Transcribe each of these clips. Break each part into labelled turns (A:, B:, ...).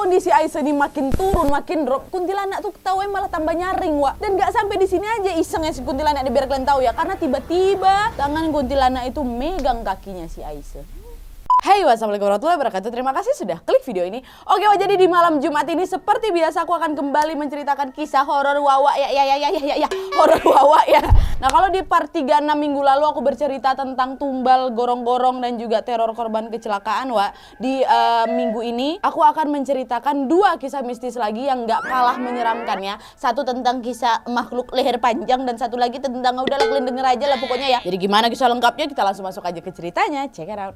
A: kondisi Aisyah ini makin turun, makin drop, kuntilanak tuh ketawa malah tambah nyaring, Wak. Dan gak sampai di sini aja isengnya si kuntilanak, biar kalian tahu ya, karena tiba-tiba tangan kuntilanak itu megang kakinya si Aisyah. Hai, wassalamualaikum warahmatullahi wabarakatuh. Terima kasih sudah klik video ini. Oke, jadi di malam Jumat ini seperti biasa aku akan kembali menceritakan kisah horor Wawa horor Wawa ya. Nah, kalau di part 36 minggu lalu aku bercerita tentang tumbal, gorong-gorong dan juga teror korban kecelakaan, Wak. Di minggu ini aku akan menceritakan dua kisah mistis lagi yang gak kalah menyeramkan ya. Satu tentang kisah makhluk leher panjang dan satu lagi tentang udahlah kalian denger aja lah pokoknya ya. Jadi gimana kisah lengkapnya, kita langsung masuk aja ke ceritanya. Check it out.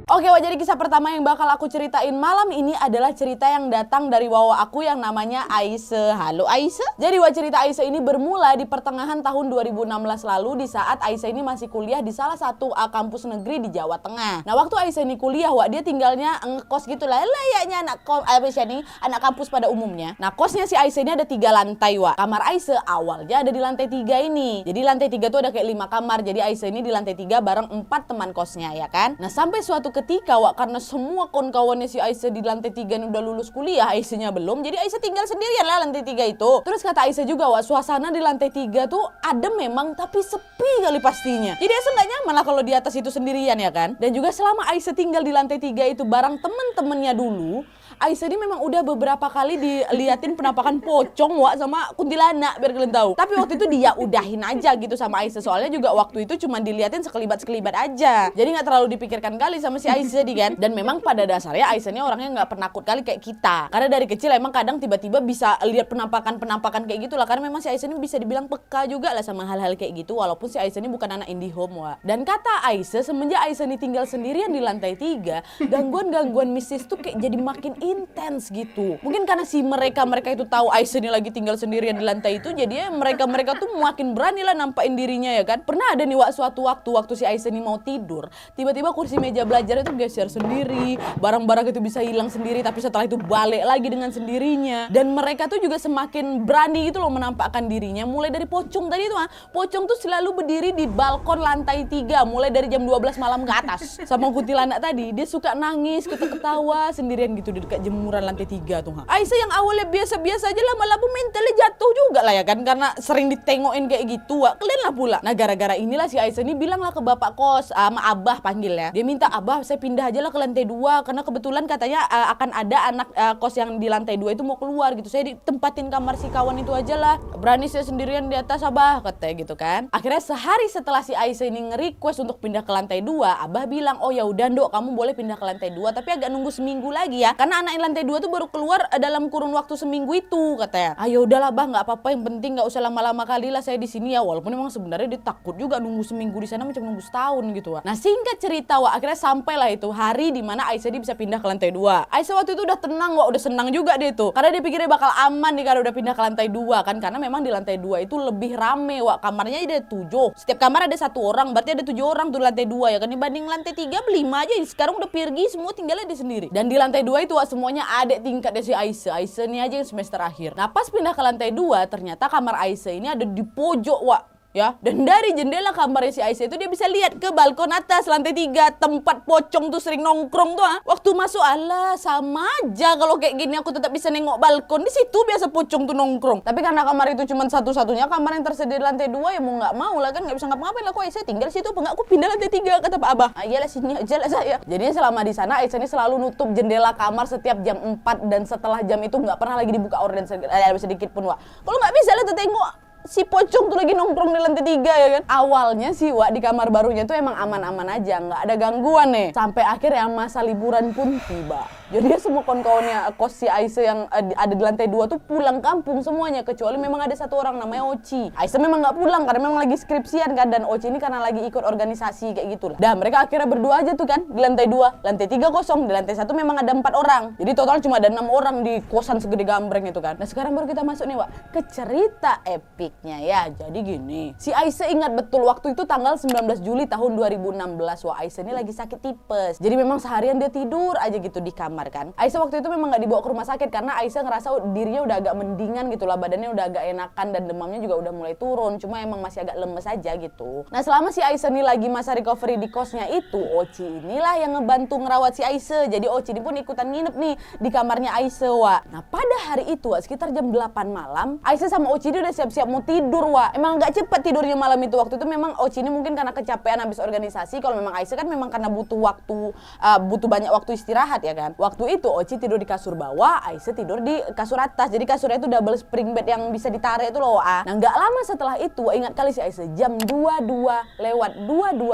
A: Oke, jadi kisah pertama yang bakal aku ceritain malam ini adalah cerita yang datang dari wawa aku yang namanya Aisyah. Halo Aisyah. Jadi cerita Aisyah ini bermula di pertengahan tahun 2016 lalu, di saat Aisyah ini masih kuliah di salah satu kampus negeri di Jawa Tengah. Nah, waktu Aisyah ini kuliah, dia tinggalnya ngekos gitu lah, layaknya Aisyah ini anak kampus pada umumnya. Nah, kosnya si Aisyah ini ada 3 lantai, Kamar Aisyah awalnya ada di lantai 3 ini. Jadi lantai 3 tuh ada kayak 5 kamar. Jadi Aisyah ini di lantai 3 bareng 4 teman kosnya ya kan. Nah, sampai suatu ketika, karena semua kawan-kawannya si Aisyah di lantai 3 ini udah lulus kuliah, Aisyahnya belum. Jadi Aisyah tinggal sendirian lah lantai 3 itu. Terus kata Aisyah juga, suasana di lantai 3 tuh adem memang, tapi sepi kali pastinya. Jadi Aisyah nggak nyaman lah kalau di atas itu sendirian ya kan. Dan juga selama Aisyah tinggal di lantai 3 itu bareng temen-temennya dulu, Aisyah ini memang udah beberapa kali diliatin penampakan pocong, sama kuntilanak, biar kalian tahu. Tapi waktu itu dia udahin aja gitu sama Aisyah. Soalnya juga waktu itu cuma diliatin sekelibat-sekelibat aja. Jadi nggak terlalu dipikirkan kali sama si Aisyah kan. Dan memang pada dasarnya Aisyah ini orangnya nggak penakut kali kayak kita. Karena dari kecil emang kadang tiba-tiba bisa lihat penampakan-penampakan kayak gitu lah. Karena memang si Aisyah ini bisa dibilang peka juga lah sama hal-hal kayak gitu. Walaupun si Aisyah ini bukan anak IndiHome, Dan kata Aisyah, semenjak Aisyah ini tinggal sendirian di lantai 3, gangguan-gangguan mistis tuh kayak jadi makin intens gitu. Mungkin karena si mereka itu tahu Aisyah ini lagi tinggal sendirian di lantai itu, jadinya mereka tuh makin berani lah nampain dirinya ya kan. Pernah ada nih suatu waktu si Aisyah ini mau tidur, tiba-tiba kursi meja belajar itu geser sendiri, barang-barang itu bisa hilang sendiri, tapi setelah itu balik lagi dengan sendirinya. Dan mereka tuh juga semakin berani gitu loh menampakkan dirinya. Mulai dari pocong tadi tuh, pocong tuh selalu berdiri di balkon lantai 3 mulai dari jam 12 malam ke atas. Sama kuntilanak tadi, dia suka nangis, ketawa sendirian gitu di dekat jemuran lantai 3 tuh. Aisyah yang awalnya biasa-biasa aja lama-lama mentalnya jatuh juga lah ya kan, karena sering ditengokin kayak gitu, kalian lah pula. Nah, gara-gara inilah si Aisyah ini bilang lah ke bapak kos, sama abah panggil ya. Dia minta, abah saya pindah aja lah ke lantai 2 karena kebetulan katanya akan ada anak kos yang di lantai 2 itu mau keluar gitu. Saya ditempatin kamar si kawan itu aja lah. Berani saya sendirian di atas, abah, katanya gitu kan. Akhirnya sehari setelah si Aisyah ini nge-request untuk pindah ke lantai 2, abah bilang, oh ya udah Ndok, kamu boleh pindah ke lantai 2 tapi agak nunggu seminggu lagi ya. Karena anak lantai 2 tuh baru keluar dalam kurun waktu seminggu itu, katanya. Ayo udahlah bah, nggak apa-apa, yang penting nggak usah lama-lama kali lah saya di sini ya. Walaupun memang sebenarnya dia takut juga nunggu seminggu di sana macam nunggu setahun gitu. Nah, singkat cerita, akhirnya sampailah itu hari di mana Aisyah dia bisa pindah ke lantai 2. Aisyah waktu itu udah tenang, udah senang juga dia tuh. Karena dia pikirnya bakal aman nih kalau udah pindah ke lantai 2 kan. Karena memang di lantai 2 itu lebih rame, kamarnya ada 7. Setiap kamar ada 1 orang, berarti ada 7 orang tuh lantai 2 ya kan. Dibanding lantai 3 5 aja. Sekarang udah pergi semua, tinggalnya dia sendiri. Dan di lantai 2 itu semuanya ada tingkatnya si Aisyah. Aisyah ini aja yang semester akhir. Nah, pas pindah ke lantai 2, ternyata kamar Aisyah ini ada di pojok, ya. Dan dari jendela kamarnya si Aisyah itu dia bisa lihat ke balkon atas lantai 3 tempat pocong tuh sering nongkrong tuh. Waktu masuk, alah sama aja kalau kayak gini aku tetap bisa nengok balkon. Di situ biasa pocong tuh nongkrong. Tapi karena kamar itu cuma satu-satunya kamar yang tersedia di lantai 2, ya mau nggak mau lah kan, nggak bisa ngapa-ngapain lah. Kok Aisyah tinggal di situ, aku pindah lantai 3, kata Pak Abah. Iyalah sini aja lah saya. Jadinya selama di sana Aisyah ini selalu nutup jendela kamar setiap jam 4 dan setelah jam itu nggak pernah lagi dibuka orden sedikit pun, Kalau nggak bisa lah tengok si pocong tuh lagi nongkrong di lantai 3 ya kan. Awalnya sih di kamar barunya tuh emang aman-aman aja, nggak ada gangguan nih. Sampai akhirnya masa liburan pun tiba. Jadi semua kawan-kawannya kos si Aisyah yang ada di lantai 2 tuh pulang kampung semuanya, kecuali memang ada 1 orang namanya Oci. Aisyah memang nggak pulang karena memang lagi skripsian kan, dan Oci ini karena lagi ikut organisasi kayak gitulah. Dan mereka akhirnya berdua aja tuh kan di lantai 2, lantai 3 kosong, di lantai 1 memang ada 4 orang. Jadi total cuma ada 6 orang di kosan segede gambreng itu kan. Nah, sekarang baru kita masuk nih, ke cerita epik. singkatnya ya. Jadi gini, si Aisyah ingat betul waktu itu tanggal 19 Juli tahun 2016. Wah, Aisyah ini lagi sakit tipes. Jadi memang seharian dia tidur aja gitu di kamar kan. Aisyah waktu itu memang nggak dibawa ke rumah sakit karena Aisyah ngerasa dirinya udah agak mendingan gitu lah, badannya udah agak enakan dan demamnya juga udah mulai turun. Cuma emang masih agak lemes aja gitu. Nah, selama si Aisyah ini lagi masa recovery di kosnya itu, Oci inilah yang ngebantu ngerawat si Aisyah. Jadi Oci ini pun ikutan nginep nih di kamarnya Aisyah, Wak. Nah, pada hari itu, Wak, sekitar jam 8 malam, Aisyah sama Oci ini udah siap-siap mau tidur, Wak. Emang gak cepet tidurnya malam itu. Waktu itu memang Oci ini mungkin karena kecapean habis organisasi. Kalau memang Aisyah kan memang karena butuh banyak waktu istirahat ya kan. Waktu itu Oci tidur di kasur bawah, Aisyah tidur di kasur atas. Jadi kasurnya itu double spring bed yang bisa ditarik itu loh, Wak. Nah, gak lama setelah itu, Wak, ingat kali si Aisyah, jam 22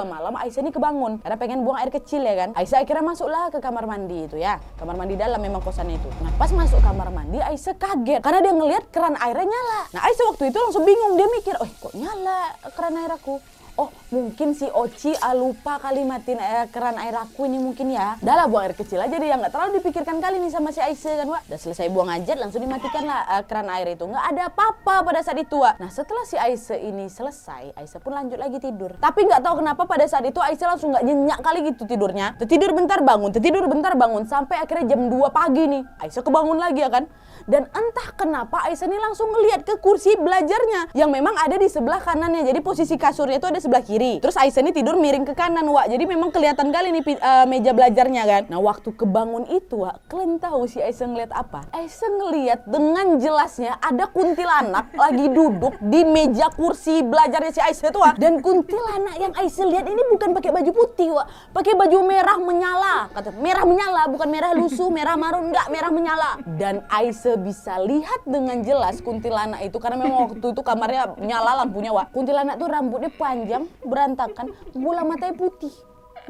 A: malam Aisyah ini kebangun karena pengen buang air kecil ya kan. Aisyah akhirnya masuklah ke kamar mandi itu ya. Kamar mandi dalam memang kosannya itu. Nah, pas masuk kamar mandi Aisyah kaget karena dia ngelihat keran airnya nyala. Nah, Aisyah waktu itu langsung bingung, dia mikir, "Oh, kok nyala keran air aku? Oh, mungkin si Oci lupa kali matiin keran air aku ini mungkin ya. Dah lah, buang air kecil aja deh, yang nggak terlalu dipikirkan kali nih sama si Aisyah kan, Wak. Udah selesai buang hajat langsung dimatikan lah keran air itu. Nggak ada apa-apa pada saat itu, Wak. Nah, setelah si Aisyah ini selesai, Aisyah pun lanjut lagi tidur. Tapi nggak tahu kenapa pada saat itu Aisyah langsung nggak nyenyak kali gitu tidurnya. Tertidur bentar bangun sampai akhirnya jam 2 pagi nih. Aisyah kebangun lagi ya kan. Dan entah kenapa Aisyah ini langsung ngelihat ke kursi belajarnya yang memang ada di sebelah kanannya. Jadi posisi kasurnya itu ada sebelah kiri. Terus Aisyah ini tidur miring ke kanan, Wak. Jadi memang kelihatan kali nih meja belajarnya kan. Nah, waktu kebangun itu, Wak, kalian tahu si Aisyah ngelihat apa? Aisyah ngelihat dengan jelasnya ada kuntilanak lagi duduk di meja kursi belajarnya si Aisyah itu, Wak. Dan kuntilanak yang Aisyah lihat ini bukan pakai baju putih, Wak. Pakai baju merah menyala. Kata merah menyala, bukan merah lusuh, merah marun, enggak, merah menyala. Dan Aisyah bisa lihat dengan jelas kuntilanak itu karena memang waktu itu kamarnya nyala lampunya, Wak. Kuntilanak tuh rambutnya panjang, berantakan, bola matanya putih,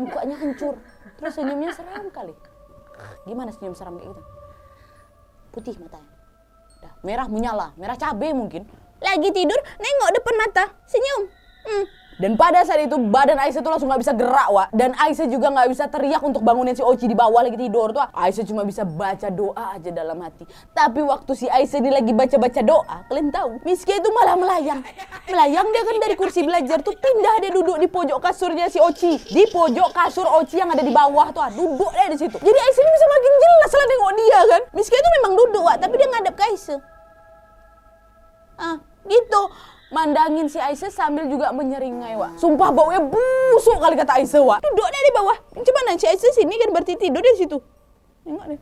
A: mukanya hancur, terus senyumnya seram kali. Gimana senyum seram kayak gitu? Putih matanya, udah merah menyala, merah cabai mungkin. Lagi tidur, nengok depan mata, senyum. Dan pada saat itu badan Aisyah tuh langsung gak bisa gerak, Wak. Dan Aisyah juga gak bisa teriak untuk bangunin si Oci di bawah lagi tidur tuh. Aisyah cuma bisa baca doa aja dalam hati. Tapi waktu si Aisyah ini lagi baca-baca doa, kalian tahu, Miski itu malah melayang. Melayang dia kan dari kursi belajar tuh pindah dia duduk di pojok kasurnya si Oci. Di pojok kasur Oci yang ada di bawah tuh, duduk deh di situ. Jadi Aisyah ini bisa makin jelas lah nengok dia kan. Miski itu memang duduk, Wak, tapi dia ngadep ke Aisyah. Gitu. Mandangin si Aisyah sambil juga menyeringai, Wak. Sumpah baunya busuk kali kata Aisyah, Wak. Duduk deh di bawah. Coba si Aisyah sini kan berarti tidur di situ. Tengok deh.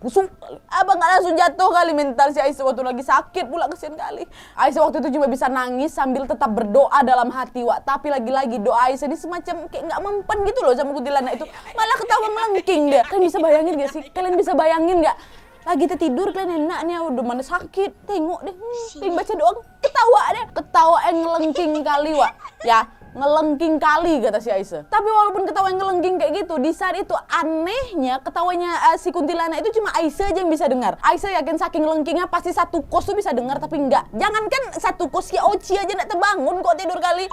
A: Busuk kali. Abang gak langsung jatuh kali mental si Aisyah waktu lagi sakit pula, kesian kali. Aisyah waktu itu cuma bisa nangis sambil tetap berdoa dalam hati, Wak. Tapi lagi-lagi doa Aisyah ini semacam kayak gak mempan gitu loh sama kuntilanak itu. Malah ketawa melengking dia. Kalian bisa bayangin gak sih? Kalian bisa bayangin gak? Lagi tertidur kalian enaknya, udah mana sakit, tengok deh, pengen baca doang, ketawa deh, ketawa yang ngelengking kali, Wak, ya, ngelengking kali kata si Aisyah. Tapi walaupun ketawa yang ngelengking kayak gitu, di saat itu anehnya ketawanya si kuntilanak itu cuma Aisyah aja yang bisa dengar. Aisyah yakin saking ngelengkingnya pasti satu kos tuh bisa dengar, tapi enggak. Jangankan satu kos, si Oci aja nggak terbangun kok tidur kali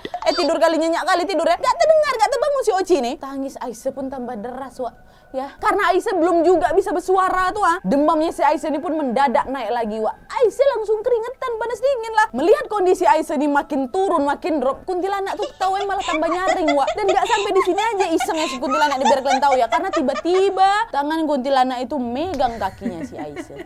A: nyenyak kali tidurnya, nggak terdengar, nggak terbangun si Oci nih. Tangis Aisyah pun tambah deras, Wak. Ya, karena Aisyah belum juga bisa bersuara tuh, demamnya si Aisyah ini pun mendadak naik lagi, Wak. Aisyah langsung keringetan, panas dingin lah. Melihat kondisi Aisyah ini makin turun, makin drop, kuntilanak tuh ketawain malah tambah nyaring, Wak. Dan gak sampai di sini aja isengnya si kuntilanak, biar kalian tahu ya, karena tiba-tiba tangan kuntilanak itu megang kakinya si Aisyah.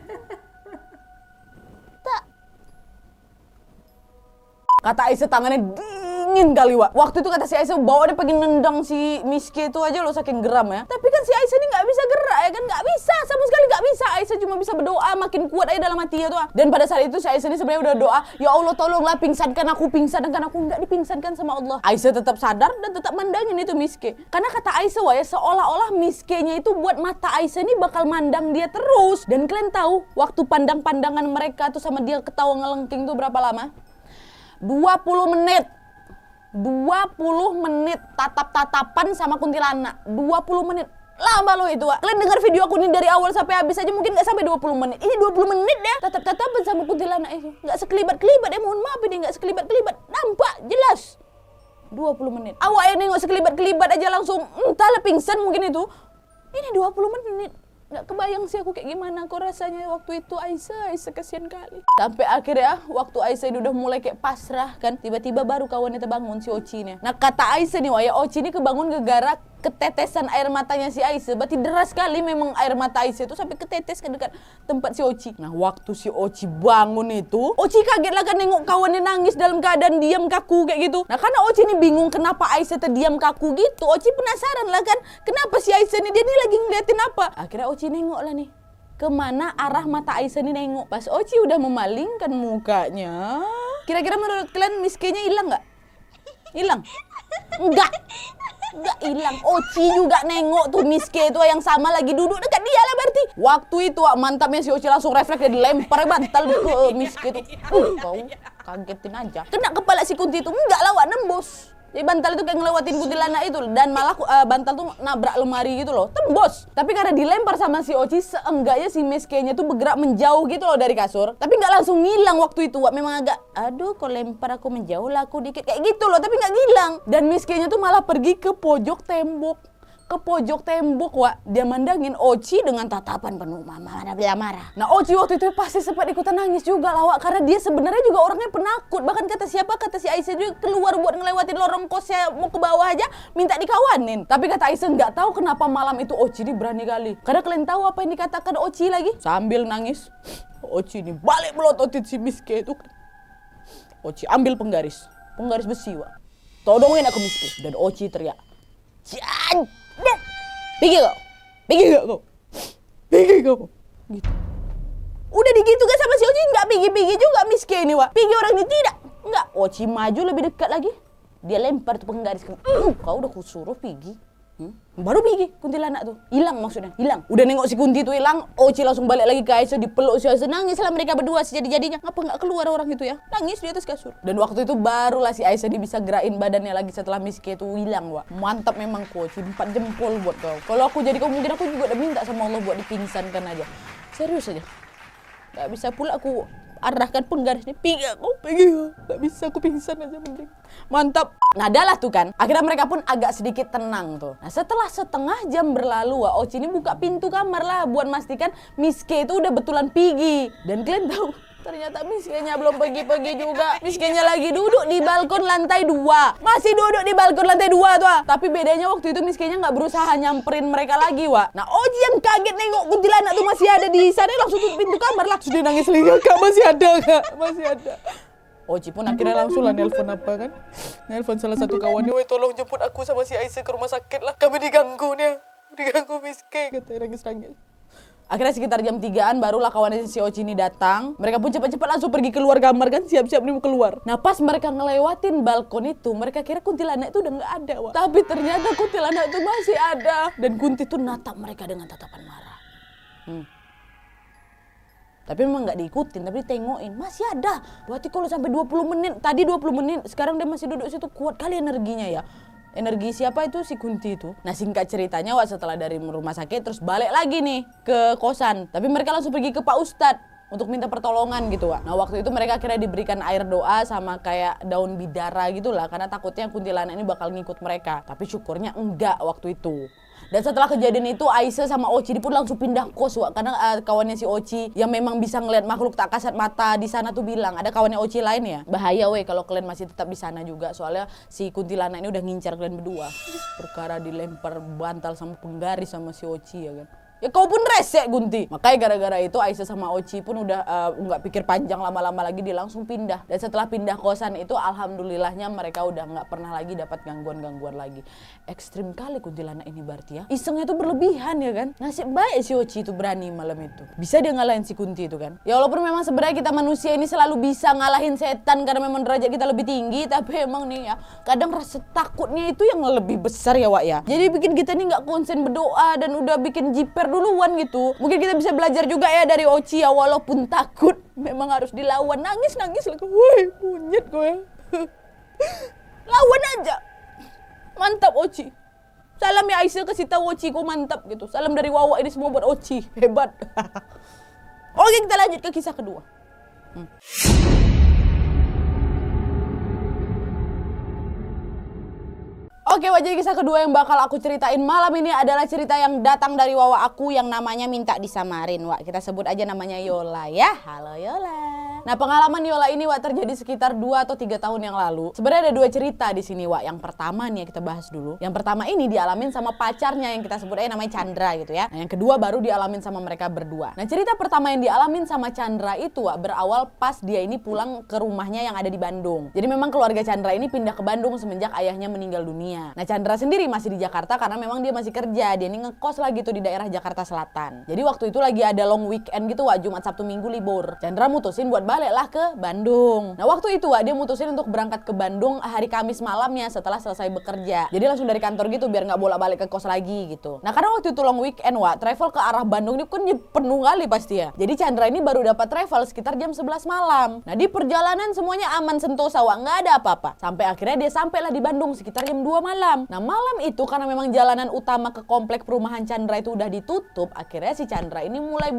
A: Kata Aisyah tangannya dingin kali, Wak. Waktu itu kata si Aisyah bawa dia pengen nendang si Miski itu aja loh saking geram ya. Tapi kan si Aisyah ini gak bisa gerak ya kan, gak bisa, sama sekali gak bisa. Aisyah cuma bisa berdoa, makin kuat aja dalam hatinya tuh. Dan pada saat itu si Aisyah ini sebenarnya udah doa, ya Allah tolonglah pingsankan aku, nggak dipingsankan sama Allah. Aisyah tetap sadar dan tetap mandangin itu Miski. Karena kata Aisyah, Wak, ya, seolah-olah Miskinya itu buat mata Aisyah ini bakal mandang dia terus. Dan kalian tahu waktu pandang-pandangan mereka tuh sama dia ketawa ngelengking tuh berapa lama? 20 menit. 20 menit tatap-tatapan sama kuntilanak. 20 menit. Lama loh itu, Wak. Kalian dengar video aku nih dari awal sampai habis aja mungkin gak sampai 20 menit. Ini 20 menit ya. Tatap-tatapan sama kuntilanak itu. Gak sekelibat-kelibat ya, mohon maaf ini gak sekelibat-kelibat. Nampak jelas. 20 menit. Awak yang nengok sekelibat-kelibat aja langsung entahlah pingsan mungkin itu. Ini 20 menit. Nggak kebayang sih aku kayak gimana kok rasanya waktu itu Aisyah kasihan kali. Sampai akhirnya waktu Aisyah ini udah mulai kayak pasrah kan, tiba-tiba baru kawannya terbangun si Oci nih. Nah kata Aisyah nih, wah ya Oci ini kebangun gara-gara ketetesan air matanya si Aisyah. Berarti deras sekali memang air mata Aisyah itu sampai ketetes ke dekat tempat si Oci. Nah waktu si Oci bangun itu, Oci kaget lah kan nengok kawannya nangis dalam keadaan diam kaku kayak gitu. Nah karena Oci ini bingung kenapa Aisyah terdiam kaku gitu, Oci penasaran lah kan, kenapa si Aisyah ini dia ini lagi ngeliatin apa. Akhirnya Oci nengok lah nih, kemana arah mata Aisyah ini nengok. Pas Oci udah memalingkan mukanya, kira-kira menurut kalian Miss K-nya hilang nggak? Hilang? Enggak hilang. Oci juga nengok tuh Miss K itu yang sama lagi duduk dekat dia lah berarti. Waktu itu mantapnya si Oci langsung refleks dan dilempar bantal ke Miss K itu. Kau kagetin aja. Kena kepala si Kunti itu. Enggak lah, nembus. Jadi bantal itu kayak ngelewatin kuntilanak itu, dan malah bantal tuh nabrak lemari gitu loh, tembus. Tapi karena dilempar sama si Oci, seenggaknya si Miss K-nya tuh bergerak menjauh gitu loh dari kasur. Tapi nggak langsung ngilang waktu itu, memang agak, aduh kok lempar aku menjauh lah aku dikit, kayak gitu loh, tapi nggak ngilang. Dan Miss K-nya tuh malah pergi ke pojok tembok. Wak, dia mandangin Oci dengan tatapan penuh marah. Nah Oci waktu itu pasti sempat ikutan nangis juga lah Wak, karena dia sebenarnya juga orangnya penakut. Bahkan kata si Aisyah dia keluar buat ngelewatin lorong kosnya mau ke bawah aja minta dikawanin. Tapi kata Aisyah nggak tahu kenapa malam itu Oci ini berani kali. Karena kalian tahu apa yang dikatakan Oci lagi? Sambil nangis, Oci ini balik melototin si Miss K itu. Oci ambil penggaris besi Wak, todongin aku Miss K, dan Oci teriak, "Jan! Pergi kau. Gitu. Udah digitu kan sama si Oci, nggak pergi juga Miss K ini Wak. Pergi orang ini tidak. Enggak, Oci maju lebih dekat lagi. Dia lempar tuh penggaris. Kau udah kusuruh pergi. Baru pergi kuntilanak tuh. Hilang maksudnya, hilang. Udah nengok si Kunti tuh hilang, Oci langsung balik lagi ke Aisyah, dipeluk si Aisyah, nangis lah mereka berdua sejadi-jadinya. Ngapa nggak keluar orang itu ya? Nangis di atas kasur. Dan waktu itu barulah si Aisyah dia bisa gerakin badannya lagi setelah Miss K itu hilang Wak. Mantap memang Oci, 4 jempol buat kau. Kalau aku jadi kau mungkin aku juga udah minta sama Allah buat dipingsankan aja. Serius aja. Gak bisa pula aku arahkan penggarisnya, pergi. Gak bisa, aku pingsan aja mending. Mantap. Nah adalah tuh kan, akhirnya mereka pun agak sedikit tenang tuh. Nah setelah setengah jam berlalu Wak, Oci ini buka pintu kamar lah buat memastikan Miss K itu udah betulan pergi. Dan kalian tahu, ternyata Miss K-nya belum pergi juga. Miss K-nya lagi duduk di balkon lantai 2. Masih duduk di balkon lantai 2 tuh. Tapi bedanya waktu itu Miss K-nya nggak berusaha nyamperin mereka lagi Wak. Nah Oci yang kaget nengok kuntilanak tuh masih ada di sana, langsung tutup pintu kamar, langsung dia nangis lagi. Kak masih ada. Oci pun akhirnya langsung lah nelpon apa kan. Nelpon salah satu kawannya, "Woi tolong jemput aku sama si Aisyah ke rumah sakit lah. Kami diganggu Miss K," katanya nangis. Akhirnya sekitar jam 3-an barulah kawannya si Oci ini datang. Mereka pun cepat-cepat langsung pergi keluar kamar kan, siap-siap nih mau keluar. Nah pas mereka ngelewatin balkon itu, mereka kira kuntilanak itu udah nggak ada Wak. Tapi ternyata kuntilanak itu masih ada. Dan Kunti itu natap mereka dengan tatapan marah. Tapi memang nggak diikutin, tapi ditengokin. Masih ada. Berarti kalau sampai 20 menit, tadi 20 menit, sekarang dia masih duduk situ, kuat kali energinya ya. Energi siapa itu? Si Kunti itu. Nah singkat ceritanya Wak, setelah dari rumah sakit terus balik lagi nih ke kosan. Tapi mereka langsung pergi ke Pak Ustadz untuk minta pertolongan gitu Wak. Nah waktu itu mereka akhirnya diberikan air doa sama kayak daun bidara gitu lah, karena takutnya kuntilanak ini bakal ngikut mereka. Tapi syukurnya enggak waktu itu. Dan setelah kejadian itu Aisyah sama Oci pun langsung pindah kos Wak, karena kawannya si Oci yang memang bisa ngeliat makhluk tak kasat mata di sana tuh bilang, ada kawannya Oci lain ya, bahaya weh kalau kalian masih tetap di sana juga, soalnya si kuntilanak ini udah ngincar kalian berdua. Perkara dilempar bantal sama penggaris sama si Oci ya kan. Ya kau pun resek Kunti. Makanya gara-gara itu Aisyah sama Oci pun udah nggak pikir panjang, lama-lama lagi dia langsung pindah. Dan setelah pindah kosan itu alhamdulillahnya mereka udah nggak pernah lagi dapat gangguan-gangguan lagi. Ekstrim kali kuntilanak ini berarti ya. Isengnya tuh berlebihan ya kan. Nasib baik si Oci itu berani malam itu. Bisa dia ngalahin si Kunti itu kan. Ya walaupun memang sebenarnya kita manusia ini selalu bisa ngalahin setan karena memang derajat kita lebih tinggi, tapi emang nih ya kadang rasa takutnya itu yang lebih besar ya Wak ya. Jadi bikin kita nih nggak konsen berdoa dan udah bikin jiper duluan gitu. Mungkin kita bisa belajar juga ya dari Oci ya, walaupun takut memang harus dilawan. Nangis lagi, woi monyet gue. Lawan aja. Mantap Oci. Salam ya Aisyah, kasih tahu Oci kok mantap gitu. Salam dari Wawa ini semua buat Oci. Hebat. Oke, kita lanjut ke kisah kedua. Oke, wajah kisah kedua yang bakal aku ceritain malam ini adalah cerita yang datang dari wawa aku yang namanya minta disamarin, Wak. Kita sebut aja namanya Yola ya. Halo Yola. Nah, pengalaman Yola ini, Wak, terjadi sekitar 2 atau 3 tahun yang lalu. Sebenarnya ada 2 cerita di sini, Wak. Yang pertama nih kita bahas dulu. Yang pertama ini dialamin sama pacarnya yang kita sebut aja namanya Chandra gitu ya. Nah, yang kedua baru dialamin sama mereka berdua. Nah, cerita pertama yang dialamin sama Chandra itu, Wak, berawal pas dia ini pulang ke rumahnya yang ada di Bandung. Jadi memang keluarga Chandra ini pindah ke Bandung semenjak ayahnya meninggal dunia. Nah, Chandra sendiri masih di Jakarta karena memang dia masih kerja. Dia ini ngekos lagi tuh di daerah Jakarta Selatan. Jadi waktu itu lagi ada long weekend gitu, Wak, Jumat Sabtu Minggu libur. Chandra mutusin buat baliklah ke Bandung. Nah, waktu itu, Wak, dia mutusin untuk berangkat ke Bandung hari Kamis malamnya setelah selesai bekerja. Jadi langsung dari kantor gitu biar nggak bolak-balik ke kos lagi gitu. Nah, karena waktu itu long weekend, Wak, travel ke arah Bandung ini kan penuh kali pasti ya. Jadi Chandra ini baru dapat travel sekitar jam 11 malam. Nah, di perjalanan semuanya aman sentosa, Wak, nggak ada apa-apa. Sampai akhirnya dia sampailah di Bandung sekitar jam 2 malam. Nah, malam itu karena memang jalanan utama ke komplek perumahan Chandra itu udah ditutup, akhirnya si Chandra ini mulai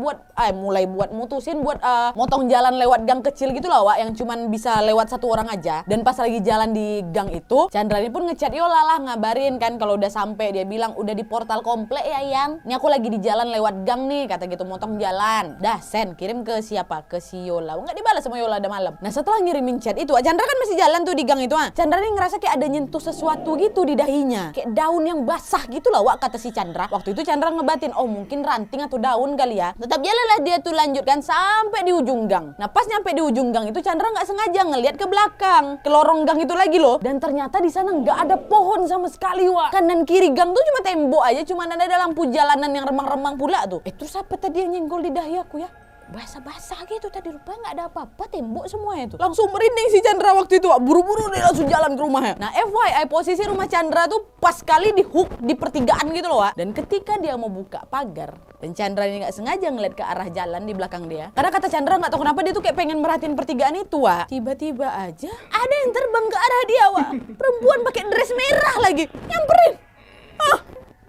A: buat mutusin buat motong jalan lewat gang kecil gitu lah, Wak, yang cuman bisa lewat satu orang aja. Dan pas lagi jalan di gang itu, Chandra ini pun ngechat Yola lah, ngabarin kan kalau udah sampai. Dia bilang udah di portal komplek ya, Yang. Ini aku lagi di jalan lewat gang nih, kata gitu, motong jalan. Dah, send, kirim ke siapa? Ke si Yola. Nggak dibalas sama Yola ada malam. Nah, setelah ngirimin chat itu, Chandra kan masih jalan tuh di gang itu. Chandra ini ngerasa kayak ada nyentuh sesuatu gitu di dahinya. Kayak daun yang basah gitu lah, Wak, kata si Chandra. Waktu itu Chandra ngebatin, oh mungkin ranting atau daun kali ya. Tetap jalanlah dia tuh lanjutkan sampai di ujung gang. Nah, pas nyampe di ujung gang itu Chandra nggak sengaja ngelihat ke belakang, ke lorong gang itu lagi loh. Dan ternyata di sana nggak ada pohon sama sekali, Wak. Kanan kiri gang tuh cuma tembok aja, cuma ada lampu jalanan yang remang-remang pula tuh. Terus apa tadi yang nyenggol di dahi aku ya? Basah-basah gitu tadi, rupanya nggak ada apa-apa, tembok semuanya itu. Langsung merinding si Chandra waktu itu, Wak. Buru-buru dia langsung jalan ke rumahnya. Nah, FYI, posisi rumah Chandra tuh pas kali di hook di pertigaan gitu loh, Wak. Dan ketika dia mau buka pagar, dan Chandra ini nggak sengaja ngeliat ke arah jalan di belakang dia. Karena kata Chandra nggak tahu kenapa dia tuh kayak pengen merhatiin pertigaan itu, Wak. Tiba-tiba aja ada yang terbang ke arah dia, Wak. Perempuan pakai dress merah lagi, nyamperin.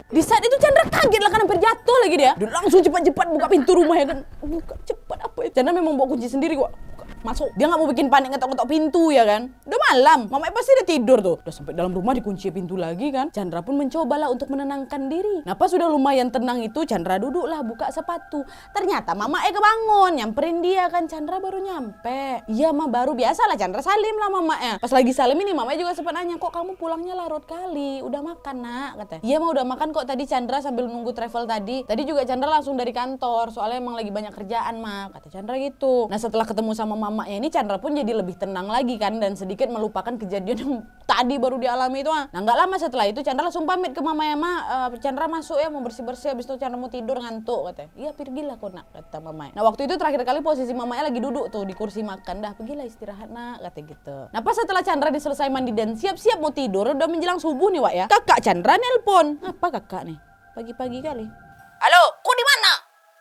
A: Di saat itu Chandra kaget lah, kan hampir jatuh lagi dia. Dia langsung cepat-cepat buka pintu rumahnya kan. Buka cepat apa ya? Chandra memang bawa kunci sendiri, kok. Masuk. Dia nggak mau bikin panik ngetok-ngetok pintu ya kan. Udah malam, mamanya pasti udah tidur tuh. Udah sampai dalam rumah dikunci pintu lagi kan. Chandra pun mencobalah untuk menenangkan diri. Nah, pas sudah lumayan tenang itu, Chandra duduklah buka sepatu. Ternyata mamanya kebangun, nyamperin dia kan. Chandra baru nyampe. Iya, mah baru, biasalah Chandra salim lah mamanya. Pas lagi salim ini mamanya juga sempat nanya, kok kamu pulangnya larut kali? Udah makan, Nak, katanya. Iya, mah udah makan kok tadi Chandra sambil nunggu travel tadi. Tadi juga Chandra langsung dari kantor, soalnya emang lagi banyak kerjaan, mah, kata Chandra gitu. Nah, setelah ketemu sama mamanya ini, Chandra pun jadi lebih tenang lagi kan, dan sedikit melupakan kejadian yang tadi baru dialami itu. Nah, nggak lama setelah itu Chandra langsung pamit ke mamanya, Chandra masuk ya, mau bersih-bersih, habis itu Chandra mau tidur ngantuk, katanya. Iya, pergilah kok, Nak, kata mamanya. Nah, waktu itu terakhir kali posisi mamanya lagi duduk tuh di kursi makan. Dah, pergilah istirahat, Nak, kata gitu. Nah, pas setelah Chandra diselesai mandi dan siap-siap mau tidur, udah menjelang subuh nih, Wak ya. Kakak Chandra nelpon. Apa kakak nih? Pagi-pagi kali. Halo, kok di mana?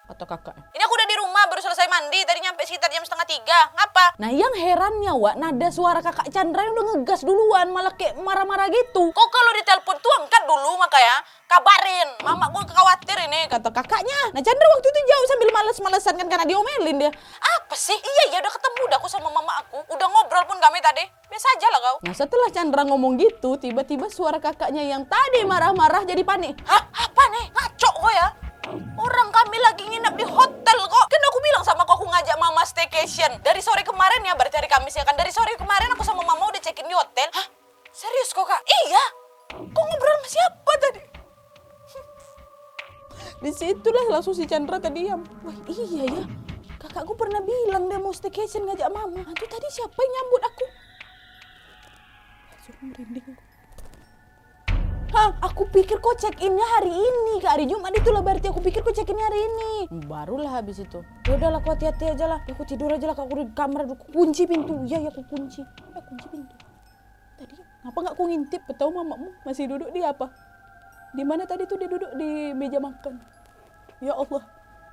A: Kata kakak. Ini aku udah di rumah, baru selesai mandi, tadi nyampe sekitar jam 2:30. Ngapa? Nah, yang herannya, Wak, nada suara kakak Chandra yang udah ngegas duluan, malah kayak marah-marah gitu. Kok kalau ditelepon tuh angkat dulu, makanya kabarin. Mama gue khawatir ini, kata kakaknya. Nah, Chandra waktu itu jauh sambil males-malesan kan karena diomelin dia. Apa sih? Iya, udah ketemu dah aku sama mama aku. Udah ngobrol pun kami tadi. Biasa aja lah kau. Nah, setelah Chandra ngomong gitu, tiba-tiba suara kakaknya yang tadi marah-marah jadi panik. Hah? Apa nih? Ngaco kok ya? Orang kami lagi nginep di hotel kok. Kan aku bilang sama kok aku ngajak mama staycation. Dari sore kemarin ya, berarti hari Kamis ya kan. Dari sore kemarin aku sama mama udah check-in di hotel. Hah? Serius kok, Kak? Iya. Kok ngobrol sama siapa tadi? Disitulah langsung si Chandra tadi diam. Wah, iya ya. Kakakku pernah bilang dia mau staycation ngajak mama. Itu tadi siapa yang nyambut aku? Langsung merinding. Hah, aku pikir kok check-innya hari ini, ke hari Jumat itulah berarti aku pikir kok check-innya hari ini. Barulah habis itu. Ya udahlah, aku hati-hati aja lah. Aku tidur aja lah, aku di kamar, aku kunci pintu. Ya aku kunci. Kunci pintu. Tadi ngapa nggak aku ngintip? Tahu mamamu masih duduk di apa? Di mana tadi tuh dia duduk di meja makan. Ya Allah.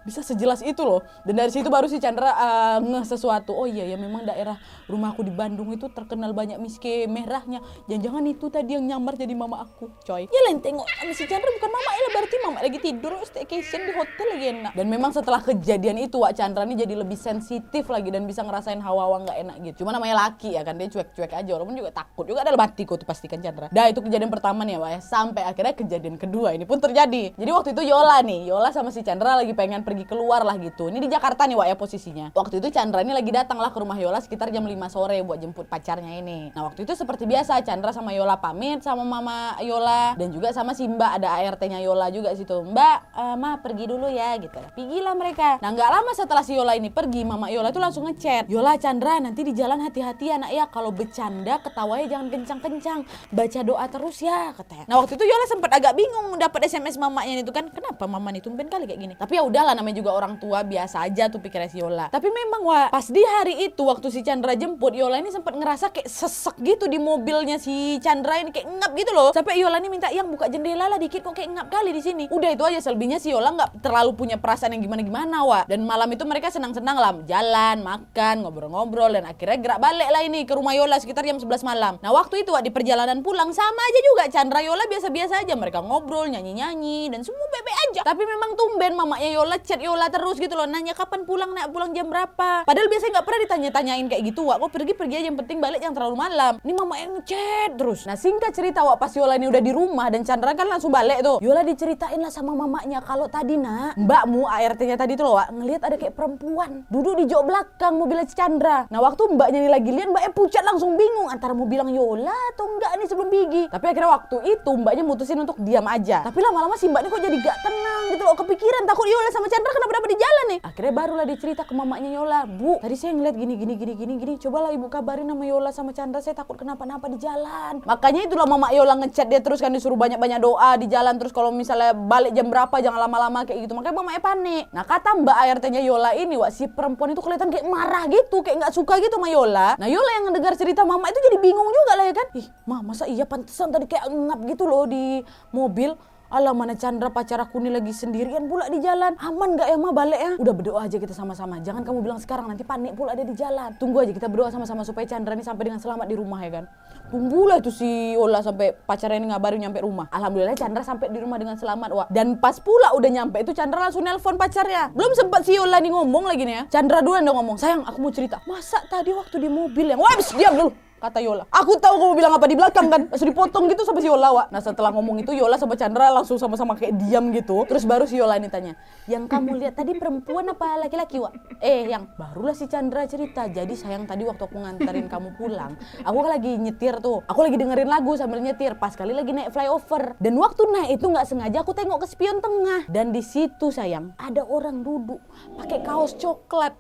A: Bisa sejelas itu loh. Dan dari situ baru si Chandra ngeh sesuatu. Oh iya ya, memang daerah rumahku di Bandung itu terkenal banyak miske merahnya. Jangan-jangan itu tadi yang nyamar jadi mama aku, coy. Ya lain tengok sama si Chandra bukan mama ya, berarti mama lagi tidur staycation di hotel lagi enak. Dan memang setelah kejadian itu Wak Chandra ini jadi lebih sensitif lagi dan bisa ngerasain hawa-hawa nggak enak gitu. Cuma namanya laki ya kan, dia cuek-cuek aja, walaupun juga takut juga dalam hatiku tuh pastikan Chandra. Dah itu kejadian pertama nih ya Wak ya. Sampai akhirnya kejadian kedua ini pun terjadi. Jadi waktu itu Yola sama si Chandra lagi pengen pergi keluar lah gitu. Ini di Jakarta nih Wak ya posisinya. Waktu itu Chandra ini lagi datang lah ke rumah Yola sekitar jam 5 sore buat jemput pacarnya ini. Nah waktu itu seperti biasa Chandra sama Yola pamit sama mama Yola dan juga sama si Mbak, ada ART-nya Yola juga situ. Mbak, Ma pergi dulu ya gitu. Pergilah mereka. Nah nggak lama setelah si Yola ini pergi, mama Yola tuh langsung ngechat. Yola, Chandra nanti di jalan hati-hati anak ya. Kalau bercanda ketawanya jangan kencang-kencang. Baca doa terus ya katanya. Nah waktu itu Yola sempat agak bingung dapat SMS mamanya itu kan. Kenapa mama nih tumben kali kayak gini. Tapi ya udahlah, namanya juga orang tua, biasa aja tuh pikirnya si Yola. Tapi memang Wak, pas di hari itu waktu si Chandra jemput, Yola ini sempat ngerasa kayak sesek gitu di mobilnya si Chandra ini, kayak ngap gitu loh. Sampai Yola ini minta yang buka jendela lah dikit, kok kayak ngap kali di sini. Udah itu aja, selebihnya si Yola nggak terlalu punya perasaan yang gimana-gimana Wak. Dan malam itu mereka senang-senang lah, jalan, makan, ngobrol-ngobrol, dan akhirnya gerak balik lah ini ke rumah Yola sekitar jam 11 malam. Nah waktu itu Wak, di perjalanan pulang sama aja juga Chandra Yola biasa-biasa aja, mereka ngobrol, nyanyi-nyanyi dan semua bebe aja. Tapi memang tumben mamanya Yola chat Yola terus gitu loh, nanya kapan pulang, nak pulang jam berapa. Padahal biasanya nggak pernah ditanya-tanyain kayak gitu Wak. Kok pergi-pergi aja, yang penting balik jangan terlalu malam. Ini mama yang chat terus. Nah singkat cerita Wak, pas Yola ini udah di rumah dan Chandra kan langsung balik tuh, Yola diceritain lah sama mamanya kalau tadi nak, mbakmu ART-nya tadi tuh loh Wak, ngelihat ada kayak perempuan duduk di jok belakang mobilnya Chandra. Nah waktu mbaknya ini lagi lihat, mbaknya pucat langsung bingung antara mau bilang Yola atau enggak nih sebelum pergi. Tapi akhirnya waktu itu mbaknya mutusin untuk diam aja. Tapi lama-lama si mbak ini kok jadi gak tenang gitu loh, kepikiran takut Yola sama Chandra kenapa-napa di jalan nih. Akhirnya barulah dicerita ke mamanya Yola, Bu, tadi saya ngeliat gini, cobalah ibu kabarin sama Yola sama Chandra, saya takut kenapa-napa di jalan. Makanya itulah mama Yola ngechat dia terus kan, disuruh banyak-banyak doa di jalan, terus kalau misalnya balik jam berapa jangan lama-lama kayak gitu. Makanya mamanya panik. Nah kata mbak ART-nya Yola ini Wak, si perempuan itu kelihatan kayak marah gitu, kayak gak suka gitu sama Yola. Nah Yola yang ngedengar cerita mama itu jadi bingung juga lah ya kan. Ih ma, masa iya pantesan tadi kayak ngap gitu loh di mobil. Alah mana Chandra pacar aku nih lagi sendirian pula di jalan. Aman gak ya ma balik ya? Udah berdoa aja kita sama-sama. Jangan kamu bilang sekarang, nanti panik pula dia di jalan. Tunggu aja kita berdoa sama-sama supaya Chandra ini sampai dengan selamat di rumah ya kan. Tunggulah itu si Yola sampai pacarnya ini ngabarin nyampe rumah. Alhamdulillah Chandra sampai di rumah dengan selamat Wak. Dan pas pula udah nyampe itu Chandra langsung nelpon pacarnya. Belum sempat si Yola nih ngomong lagi nih ya, Chandra duluan udah ngomong, sayang aku mau cerita. Masa tadi waktu di mobil yang, wah diam dulu, kata Yola. Aku tahu kamu bilang apa di belakang kan. Langsung dipotong gitu sama si Yola Wak. Nah setelah ngomong itu Yola sama Chandra langsung sama-sama kayak diam gitu. Terus baru si Yola ini tanya, yang kamu lihat tadi perempuan apa laki-laki Wak? Yang barulah si Chandra cerita. Jadi sayang tadi waktu aku nganterin kamu pulang, aku lagi nyetir tuh, aku lagi dengerin lagu sambil nyetir, pas kali lagi naik flyover. Dan waktu naik itu nggak sengaja aku tengok ke spion tengah. Dan di situ sayang ada orang duduk pakai kaos coklat.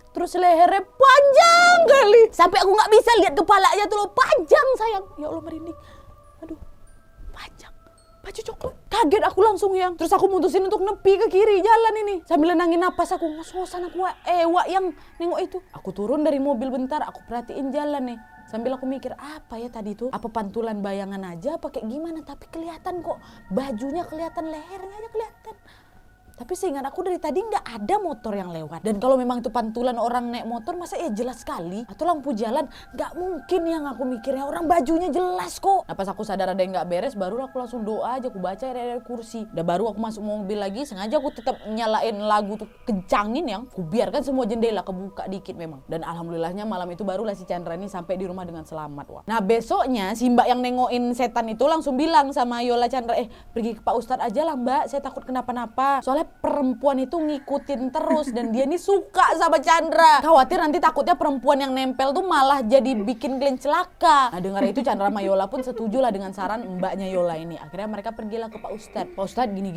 A: Terus lehernya panjang kali, sampai aku nggak bisa lihat kepalanya tuh loh, panjang sayang. Ya Allah merinding. Aduh, panjang. Baju coklat. Kaget aku langsung yang. Terus aku mutusin untuk nepi ke kiri jalan ini. Sambil nenangin napas aku, ngos-ngosan aku Wak yang nengok itu. Aku turun dari mobil bentar, aku perhatiin jalan nih. Sambil aku mikir, apa ya tadi tuh? Apa pantulan bayangan aja, apa kayak gimana? Tapi kelihatan kok, bajunya kelihatan, lehernya aja kelihatan. Tapi seingat aku dari tadi nggak ada motor yang lewat. Dan kalau memang itu pantulan orang naik motor, masa ya jelas sekali. Atau lampu jalan, nggak mungkin yang aku mikirnya. Orang bajunya jelas kok. Nah pas aku sadar ada yang nggak beres, baru aku langsung doa aja. Aku baca dari kursi. Udah baru aku masuk mobil lagi. Sengaja aku tetap nyalain lagu tuh, kencangin yang. Aku biarkan semua jendela kebuka dikit memang. Dan alhamdulillahnya malam itu barulah si Chandra ini sampai di rumah dengan selamat Wak. Nah besoknya si mbak yang nengokin setan itu langsung bilang sama Yola Chandra, pergi ke Pak Ustadz aja lah mbak, saya takut kenapa-napa. Soalnya perempuan itu ngikutin terus dan dia ini suka sama Chandra. Khawatir nanti takutnya perempuan yang nempel tuh malah jadi bikin Glenn celaka. Nah dengar itu Chandra sama Yola pun setuju lah dengan saran mbaknya Yola ini. Akhirnya mereka pergilah ke Pak Ustadz. Pak Ustadz gini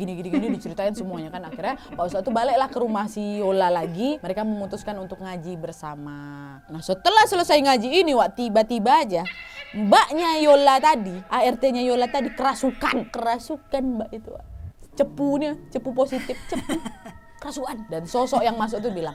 A: diceritain semuanya kan. Akhirnya Pak Ustadz tuh baliklah ke rumah si Yola lagi. Mereka memutuskan untuk ngaji bersama. Nah setelah selesai ngaji ini Wak, tiba-tiba aja mbaknya Yola tadi, ART-nya Yola tadi kerasukan mbak itu Wak. Cepu positif, cepu kerasukan. Dan sosok yang masuk tuh bilang,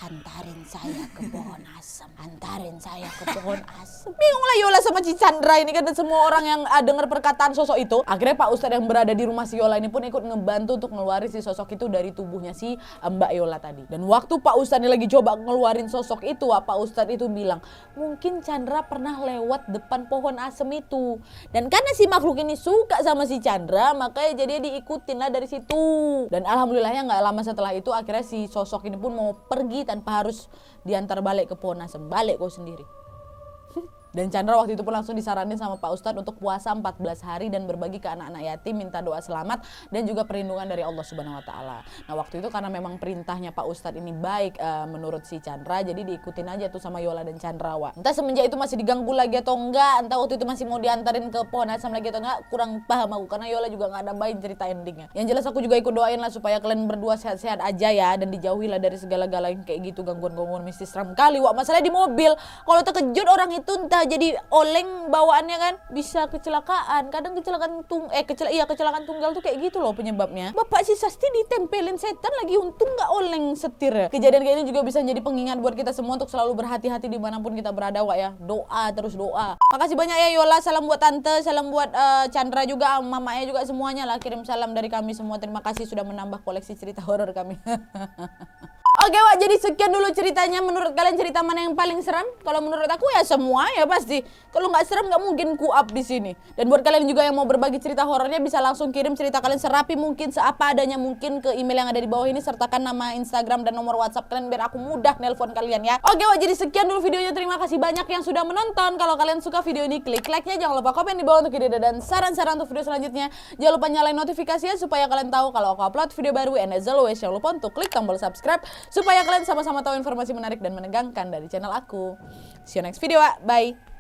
A: antarin saya ke pohon asem, antarin saya ke pohon asem. Bingung lah Yola sama Ci Chandra ini kan, dan semua orang yang dengar perkataan sosok itu. Akhirnya Pak Ustadz yang berada di rumah si Yola ini pun ikut ngebantu untuk ngeluarin si sosok itu dari tubuhnya si Mbak Yola tadi. Dan waktu Pak Ustadz ini lagi coba ngeluarin sosok itu, Pak Ustadz itu bilang, mungkin Chandra pernah lewat depan pohon asem itu. Dan karena si makhluk ini suka sama si Chandra, makanya jadi diikutin lah dari situ. Dan alhamdulillahnya nggak lama setelah itu akhirnya si sosok ini pun mau pergi tanpa harus diantar balik ke pohon asem. Balik kau sendiri. Dan Chandra waktu itu pun langsung disaranin sama Pak Ustadz untuk puasa 14 hari dan berbagi ke anak-anak yatim, minta doa selamat dan juga perlindungan dari Allah Subhanahu wa taala. Nah, waktu itu karena memang perintahnya Pak Ustadz ini baik menurut si Chandra, jadi diikutin aja tuh sama Yola dan Chandra. Entah semenjak itu masih diganggu lagi atau enggak, entah waktu itu masih mau diantarin ke pohon asam lagi atau enggak, kurang paham aku karena Yola juga enggak nambahin cerita endingnya. Yang jelas aku juga ikut doain lah supaya kalian berdua sehat-sehat aja ya, dan dijauhilah dari segala-gala yang kayak gitu, gangguan-gangguan mistis seram kali. Wah, masalahnya di mobil kalau terkejut orang itu entah jadi oleng bawaannya kan, bisa kecelakaan. Kadang kecelakaan kecelakaan tunggal tuh kayak gitu loh penyebabnya. Bapak si Sasti ditempelin setan lagi, untung nggak oleng setir. Kejadian kayak ini juga bisa jadi pengingat buat kita semua untuk selalu berhati-hati dimanapun kita berada, Wak ya. Doa terus doa. Makasih banyak ya Yola, salam buat tante, salam buat Chandra juga, mamanya juga, semuanya lah kirim salam dari kami semua. Terima kasih sudah menambah koleksi cerita horor kami. Oke Wak, jadi sekian dulu ceritanya. Menurut kalian cerita mana yang paling seram? Kalau menurut aku ya semua ya pasti. Kalau nggak seram nggak mungkin ku up di sini. Dan buat kalian juga yang mau berbagi cerita horornya bisa langsung kirim cerita kalian serapi mungkin, seapa adanya mungkin ke email yang ada di bawah ini, sertakan nama Instagram dan nomor WhatsApp kalian biar aku mudah nelpon kalian ya. Oke Wak, jadi sekian dulu videonya. Terima kasih banyak yang sudah menonton. Kalau kalian suka video ini, klik like-nya. Jangan lupa komen di bawah untuk ide dan saran-saran untuk video selanjutnya. Jangan lupa nyalain notifikasinya supaya kalian tahu kalau aku upload video baru. And as always, jangan lupa untuk klik tombol subscribe supaya kalian sama-sama tahu informasi menarik dan menegangkan dari channel aku. See you next video, Wak. Bye.